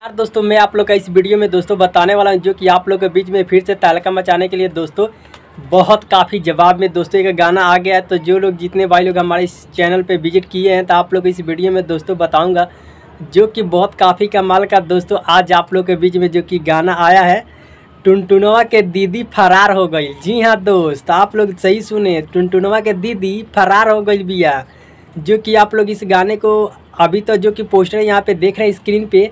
यार दोस्तों, मैं आप लोग का इस वीडियो में दोस्तों बताने वाला हूं जो कि आप लोग के बीच में फिर से तहलका मचाने के लिए दोस्तों बहुत काफ़ी जवाब में दोस्तों एक गाना आ गया है। तो जो लोग जितने भाई लोग हमारे इस चैनल पे विजिट किए हैं तो आप लोग इस वीडियो में दोस्तों बताऊंगा जो कि बहुत काफ़ी कमाल का दोस्तों आज आप लोग के बीच में जो कि गाना आया है। टुनटुनवा के दीदी फरार हो गई। जी हाँ दोस्त, आप लोग सही सुने, टुनटुनवा के दीदी फरार हो गई बिया। जो कि आप लोग इस गाने को अभी तो जो कि पोस्टर यहाँ पे देख रहे हैं स्क्रीन पे,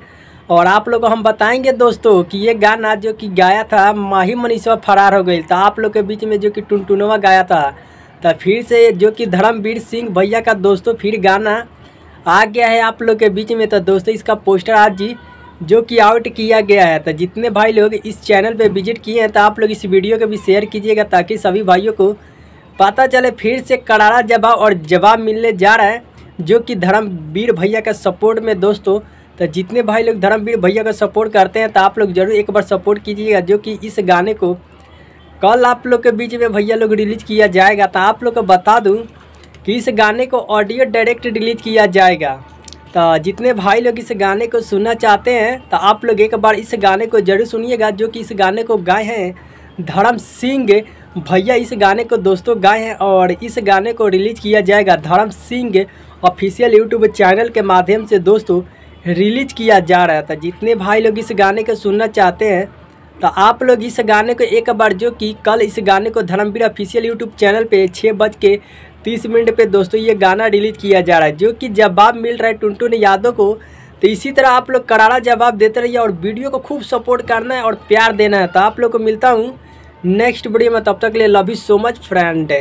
और आप लोग को हम बताएंगे दोस्तों कि ये गाना जो कि गाया था माही मनीषवा फरार हो गई। तो आप लोग के बीच में जो कि टुनटुनवा गाया था, तो फिर से जो कि धर्मवीर सिंह भैया का दोस्तों फिर गाना आ गया है आप लोग के बीच में। तो दोस्तों इसका पोस्टर आज जी जो कि आउट किया गया है। तो जितने भाई लोग इस चैनल पे विजिट किए हैं तो आप लोग इस वीडियो को भी शेयर कीजिएगा ताकि सभी भाइयों को पता चले। फिर से करारा जवाब और जवाब मिलने जा रहा है जो कि धर्मवीर भैया का सपोर्ट में दोस्तों। तो जितने भाई लोग धर्मवीर भैया का सपोर्ट करते हैं तो आप लोग ज़रूर एक बार सपोर्ट कीजिएगा। जो कि इस गाने को कल आप लोग के बीच में भैया लोग रिलीज़ किया जाएगा। तो आप लोग को बता दूं कि इस गाने को ऑडियो डायरेक्ट रिलीज़ किया जाएगा। तो जितने भाई लोग इस गाने को सुनना चाहते हैं तो आप लोग एक बार इस गाने को ज़रूर सुनिएगा। जो कि इस गाने को गाए हैं धर्म सिंह भैया, इस गाने को दोस्तों गाए हैं और इस गाने को रिलीज़ किया जाएगा धर्म सिंह ऑफिशियल यूट्यूब चैनल के माध्यम से दोस्तों रिलीज किया जा रहा था। जितने भाई लोग इस गाने को सुनना चाहते हैं तो आप लोग इस गाने को एक बार जो कि कल इस गाने को धर्मवीर ऑफिशियल यूट्यूब चैनल पे 6:30 पे दोस्तों ये गाना रिलीज किया जा रहा है। जो कि जवाब मिल रहा है टुनटुन यादव को। तो इसी तरह आप लोग करारा जवाब देते रहिए और वीडियो को खूब सपोर्ट करना है और प्यार देना है। तो आप लोग को मिलता हूँ नेक्स्ट वीडियो में, तब तक के लिए love you so much friend.